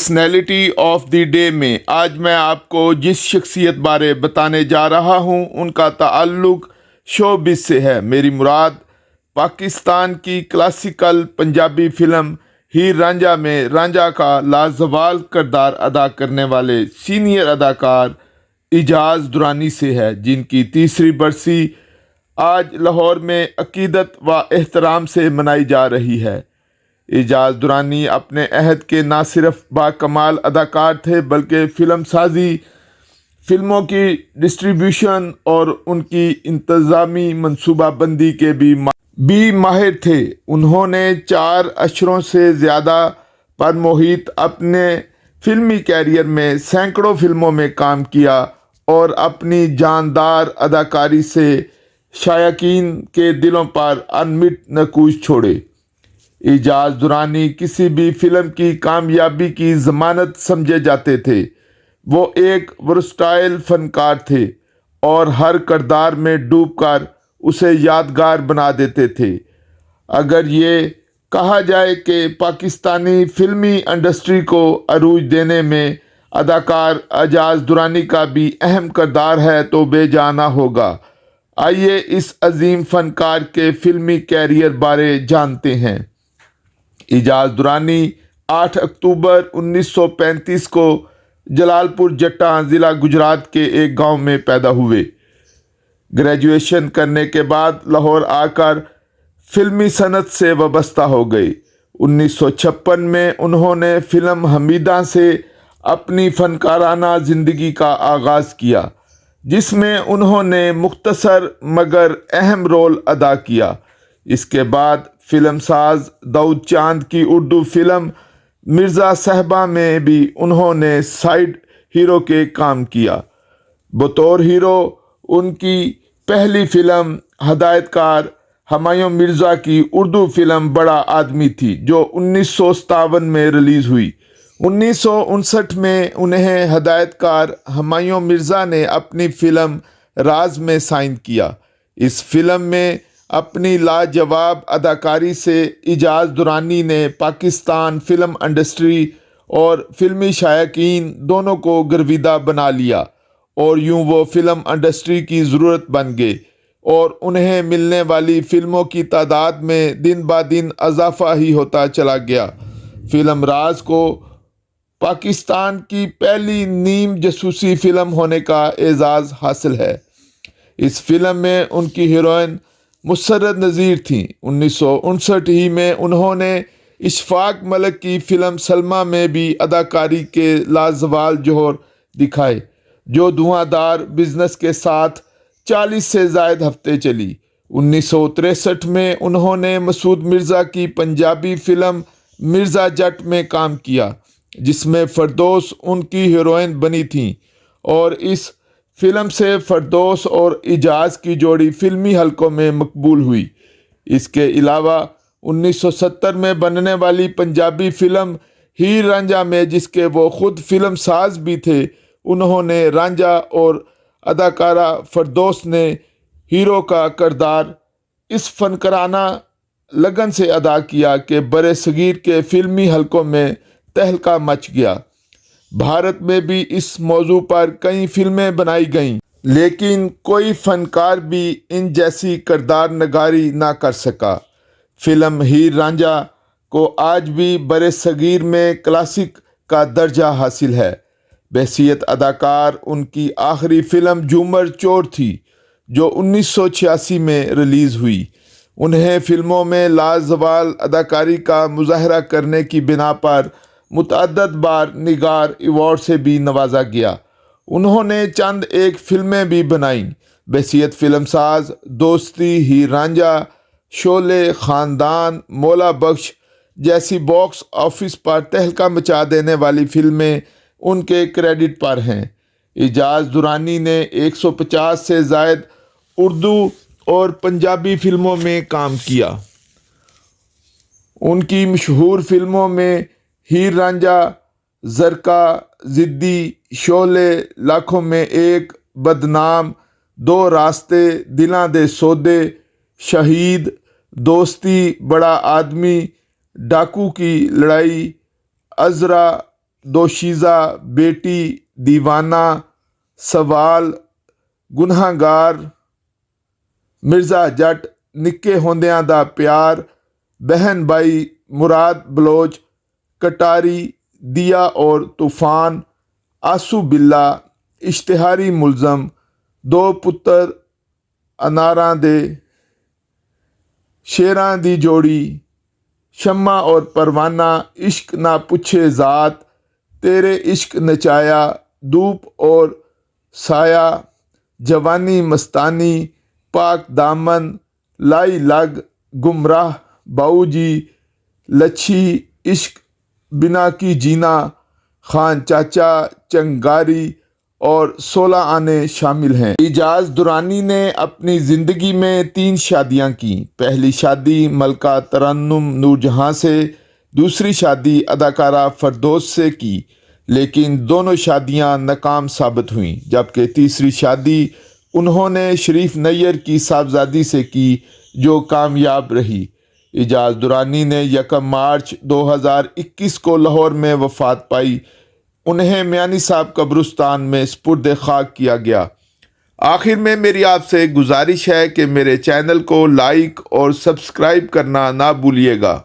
Personality of the day میں آج میں آپ کو جس شخصیت بارے بتانے جا رہا ہوں ان کا تعلق شوبز سے ہے۔ میری مراد پاکستان کی کلاسیکل پنجابی فلم ہیر رانجھا میں رانجھا کا لازوال کردار ادا کرنے والے سینئر اداکار اعجاز درانی سے ہے، جن کی تیسری برسی آج لاہور میں عقیدت و احترام سے منائی جا رہی ہے۔ اعجاز درانی اپنے عہد کے نہ صرف باکمال اداکار تھے بلکہ فلم سازی، فلموں کی ڈسٹریبیوشن اور ان کی انتظامی منصوبہ بندی کے بھی ماہر تھے۔ انہوں نے 4 عشروں سے زیادہ پر محیط اپنے فلمی کیریئر میں سینکڑوں فلموں میں کام کیا اور اپنی جاندار اداکاری سے شائقین کے دلوں پر انمٹ نقوش چھوڑے۔ اعجاز درانی کسی بھی فلم کی کامیابی کی ضمانت سمجھے جاتے تھے۔ وہ ایک ورسٹائل فنکار تھے اور ہر کردار میں ڈوب کر اسے یادگار بنا دیتے تھے۔ اگر یہ کہا جائے کہ پاکستانی فلمی انڈسٹری کو عروج دینے میں اداکار اعجاز درانی کا بھی اہم کردار ہے تو بے جا نہ ہوگا۔ آئیے اس عظیم فنکار کے فلمی کیریئر بارے جانتے ہیں۔ اعجاز درانی 8 اکتوبر 1935 کو جلال پور جٹاں ضلع گجرات کے ایک گاؤں میں پیدا ہوئے۔ گریجویشن کرنے کے بعد لاہور آ کر فلمی صنعت سے وابستہ ہو گئے۔ 1956 میں انہوں نے فلم حمیداں سے اپنی فنکارانہ زندگی کا آغاز کیا، جس میں انہوں نے مختصر مگر اہم رول ادا کیا۔ اس کے بعد فلم ساز داؤد چاند کی اردو فلم مرزا صاحبہ میں بھی انہوں نے سائیڈ ہیرو کے کام کیا۔ بطور ہیرو ان کی پہلی فلم ہدایت کار ہمایوں مرزا کی اردو فلم بڑا آدمی تھی، جو 1957 میں ریلیز ہوئی۔ 1959 میں انہیں ہدایت کار ہمایوں مرزا نے اپنی فلم راز میں سائن کیا۔ اس فلم میں اپنی لاجواب اداکاری سے اعجاز درانی نے پاکستان فلم انڈسٹری اور فلمی شائقین دونوں کو گرویدہ بنا لیا، اور یوں وہ فلم انڈسٹری کی ضرورت بن گئے اور انہیں ملنے والی فلموں کی تعداد میں دن بہ دن اضافہ ہی ہوتا چلا گیا۔ فلم راز کو پاکستان کی پہلی نیم جاسوسی فلم ہونے کا اعزاز حاصل ہے۔ اس فلم میں ان کی ہیروئن مسرت نذیر تھیں۔ 1959 ہی میں انہوں نے اشفاق ملک کی فلم سلمیٰ میں بھی اداکاری کے لازوال جوہر دکھائے، جو دھواں دار بزنس کے ساتھ 40 سے زائد ہفتے چلی۔ 1963 میں انہوں نے مسعود مرزا کی پنجابی فلم مرزا جٹ میں کام کیا، جس میں فردوس ان کی ہیروئن بنی تھیں، اور اس فلم سے فردوس اور اعجاز کی جوڑی فلمی حلقوں میں مقبول ہوئی۔ اس کے علاوہ 1970 میں بننے والی پنجابی فلم ہیر رانجھا میں، جس کے وہ خود فلم ساز بھی تھے، انہوں نے رانجھا اور اداکارہ فردوس نے ہیرو کا کردار اس فنکارانہ لگن سے ادا کیا کہ برِ صغیر کے فلمی حلقوں میں تہلکہ مچ گیا۔ بھارت میں بھی اس موضوع پر کئی فلمیں بنائی گئیں، لیکن کوئی فنکار بھی ان جیسی کردار نگاری نہ کر سکا۔ فلم ہیر رانجھا کو آج بھی برِ صغیر میں کلاسک کا درجہ حاصل ہے۔ بحیثیت اداکار ان کی آخری فلم جھومر چور تھی، جو 1986 میں ریلیز ہوئی۔ انہیں فلموں میں لازوال اداکاری کا مظاہرہ کرنے کی بنا پر متعدد بار نگار ایوارڈ سے بھی نوازا گیا۔ انہوں نے چند ایک فلمیں بھی بنائیں۔ بحیثیت فلم ساز دوستی، ہیر رانجھا، شعلے، خاندان، مولا بخش جیسی باکس آفس پر تہلکہ مچا دینے والی فلمیں ان کے کریڈٹ پر ہیں۔ اعجاز درانی نے 150 سے زائد اردو اور پنجابی فلموں میں کام کیا۔ ان کی مشہور فلموں میں ہیر رانجھا، زرقا، ضدی، شعلے، لاکھوں میں ایک، بدنام، 2 راستے، دلاں دے سودے، شہید، دوستی، بڑا آدمی، ڈاکو کی لڑائی، عذرا، دوشیزہ، بیٹی، دیوانہ، سوال، گنہگار، مرزا جٹ، نکے ہوندیاں دا پیار، بہن بھائی، مراد بلوچ، کٹاری، دیا اور طوفان، آسو بلا، اشتہاری ملزم، دو پتر اناراں دے، شیراں دی جوڑی، شمع اور پروانہ، عشق نہ پوچھے ذات، تیرے عشق نچایا، دھوپ اور سایہ، جوانی مستانی، پاک دامن، لائی لگ، گمراہ، باؤ جی، لچھی، عشق بنا کی جینا، خان چاچا، چنگاری اور 16 آنے شامل ہیں۔ اعجاز درانی نے اپنی زندگی میں 3 شادیاں کیں۔ پہلی شادی ملکہ ترنم نور جہاں سے، دوسری شادی اداکارہ فردوس سے کی، لیکن دونوں شادیاں ناکام ثابت ہوئیں، جبکہ تیسری شادی انہوں نے شریف نیر کی صاحبزادی سے کی جو کامیاب رہی۔ اعجاز درانی نے 1 مارچ 2021 کو لاہور میں وفات پائی۔ انہیں میانی صاحب قبرستان میں سپرد خاک کیا گیا۔ آخر میں میری آپ سے گزارش ہے کہ میرے چینل کو لائک اور سبسکرائب کرنا نہ بھولیے گا۔